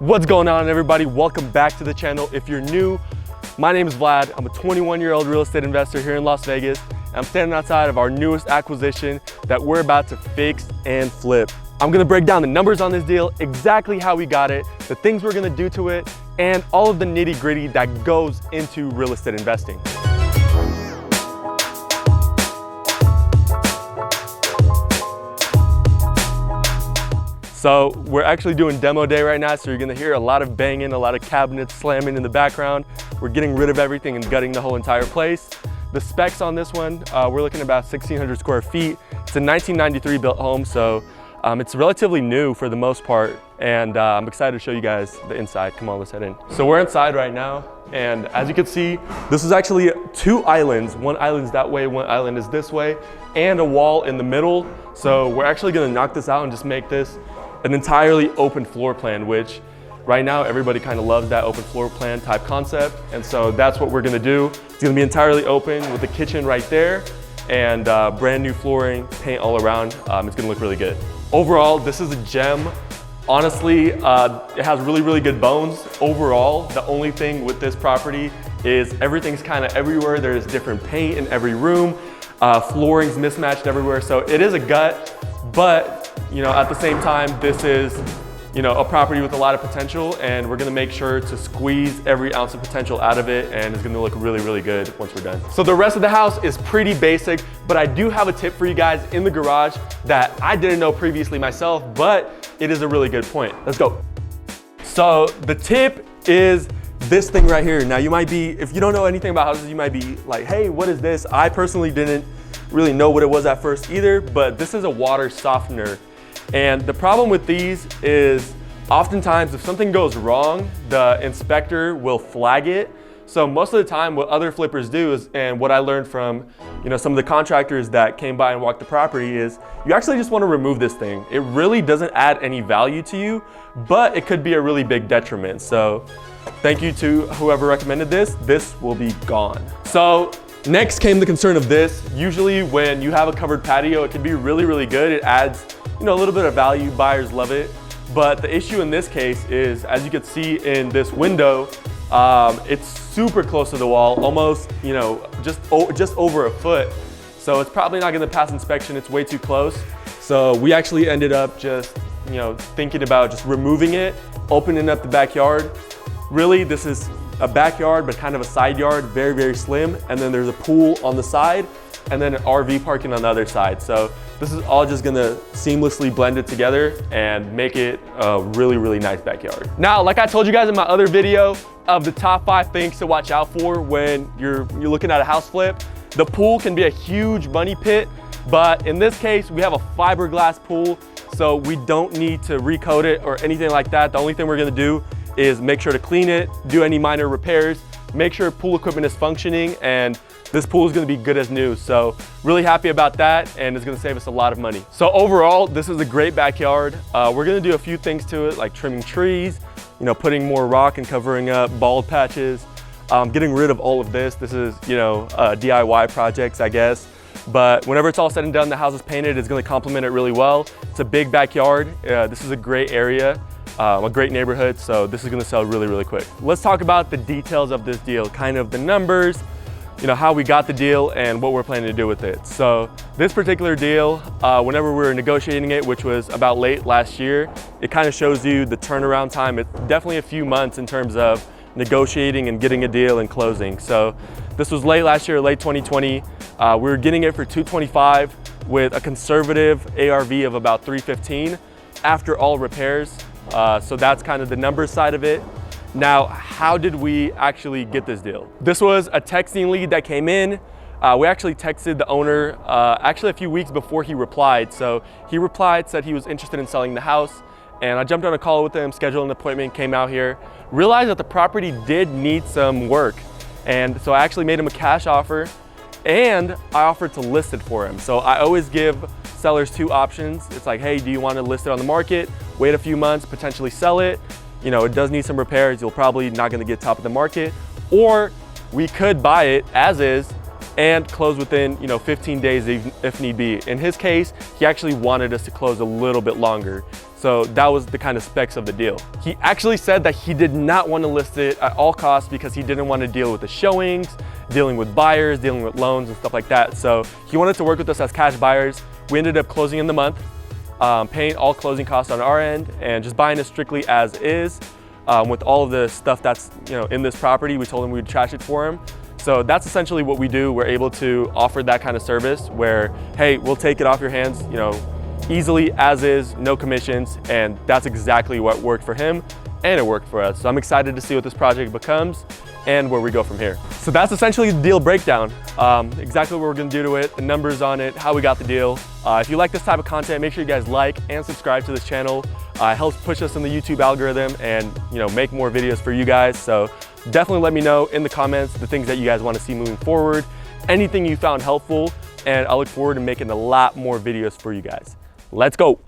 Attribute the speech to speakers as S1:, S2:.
S1: What's going on, everybody? Welcome back to the channel. If you're new, my name is Vlad. I'm a 21-year-old real estate investor here in Las Vegas. And I'm standing outside of our newest acquisition that we're about to fix and flip. I'm gonna break down the numbers on this deal, exactly how we got it, the things we're gonna do to it, and all of the nitty-gritty that goes into real estate investing. So we're actually doing demo day right now, so you're gonna hear a lot of banging, a lot of cabinets slamming in the background. We're getting rid of everything and gutting the whole entire place. The specs on this one, we're looking at about 1,600 square feet. It's a 1993 built home, so it's relatively new for the most part, and I'm excited to show you guys the inside. Come on, let's head in. So we're inside right now, and as you can see, this is actually two islands. One island's that way, one island is this way, and a wall in the middle. So we're actually gonna knock this out and just make this an entirely open floor plan, which right now everybody kind of loves that open floor plan type concept. And so that's what we're gonna do. It's gonna be entirely open with the kitchen right there and brand new flooring, paint all around. It's gonna look really good. Overall, this is a gem. Honestly, it has really, really good bones. Overall, the only thing with this property is everything's kind of everywhere. There's different paint in every room. Flooring's mismatched everywhere. So it is a gut, but at the same time, this is, a property with a lot of potential, and we're gonna make sure to squeeze every ounce of potential out of it, and it's gonna look really, really good once we're done. So the rest of the house is pretty basic, but I do have a tip for you guys in the garage that I didn't know previously myself, but it is a really good point. Let's go. So the tip is this thing right here. Now you might be, if you don't know anything about houses, you might be like, hey, what is this? I personally didn't really know what it was at first either, but this is a water softener. And the problem with these is oftentimes if something goes wrong, the inspector will flag it. So most of the time what other flippers do is, and what I learned from some of the contractors that came by and walked the property, is you actually just want to remove this thing. It really doesn't add any value to you, but it could be a really big detriment. So thank you to whoever recommended this. This will be gone. So next came the concern of this. Usually when you have a covered patio, it can be really, really good. It adds a little bit of value, buyers love it. But the issue in this case is, as you can see in this window, it's super close to the wall, almost, just over a foot. So it's probably not gonna pass inspection, it's way too close. So we actually ended up just, thinking about just removing it, opening up the backyard. Really, this is a backyard, but kind of a side yard, very, very slim. And then there's a pool on the side, and then an RV parking on the other side. So this is all just gonna seamlessly blend it together and make it a really, really nice backyard. Now, like I told you guys in my other video of the top 5 things to watch out for when you're looking at a house flip, the pool can be a huge money pit, but in this case, we have a fiberglass pool, so we don't need to recoat it or anything like that. The only thing we're gonna do is make sure to clean it, do any minor repairs, make sure pool equipment is functioning, and this pool is gonna be good as new. So really happy about that, and it's gonna save us a lot of money. So overall, this is a great backyard. We're gonna do a few things to it, like trimming trees, putting more rock and covering up bald patches, getting rid of all of this. This is, DIY projects, I guess. But whenever it's all said and done, the house is painted, it's gonna complement it really well. It's a big backyard. This is a great area. A great neighborhood, so this is gonna sell really, really quick. Let's talk about the details of this deal, kind of the numbers, how we got the deal and what we're planning to do with it. So this particular deal, whenever we were negotiating it, which was about late last year, it kind of shows you the turnaround time. It's definitely a few months in terms of negotiating and getting a deal and closing. So this was late last year, late 2020. We were getting it for $225 with a conservative ARV of about $315 after all repairs. So that's kind of the numbers side of it. Now, how did we actually get this deal? This was a texting lead that came in. We actually texted the owner actually a few weeks before he replied. So he replied, said he was interested in selling the house, and I jumped on a call with him, scheduled an appointment, came out here, realized that the property did need some work. And so I actually made him a cash offer, and I offered to list it for him. So I always give sellers 2 options. It's like, hey, do you want to list it on the market, wait a few months, potentially sell it? It does need some repairs. You'll probably not going to get top of the market, or we could buy it as is and close within 15 days if need be. In his case, he actually wanted us to close a little bit longer. So that was the kind of specs of the deal. He actually said that he did not want to list it at all costs because he didn't want to deal with the showings, dealing with buyers, dealing with loans and stuff like that. So he wanted to work with us as cash buyers. We ended up closing in the month, paying all closing costs on our end, and just buying it strictly as is. With all of the stuff that's in this property, we told him we'd trash it for him. So that's essentially what we do. We're able to offer that kind of service where, hey, we'll take it off your hands, easily as is, no commissions, and that's exactly what worked for him, and it worked for us. So I'm excited to see what this project becomes and where we go from here. So that's essentially the deal breakdown. Exactly what we're gonna do to it, the numbers on it, how we got the deal. If you like this type of content, make sure you guys like and subscribe to this channel. It helps push us in the YouTube algorithm and make more videos for you guys. So definitely let me know in the comments the things that you guys want to see moving forward, anything you found helpful, and I look forward to making a lot more videos for you guys. Let's go.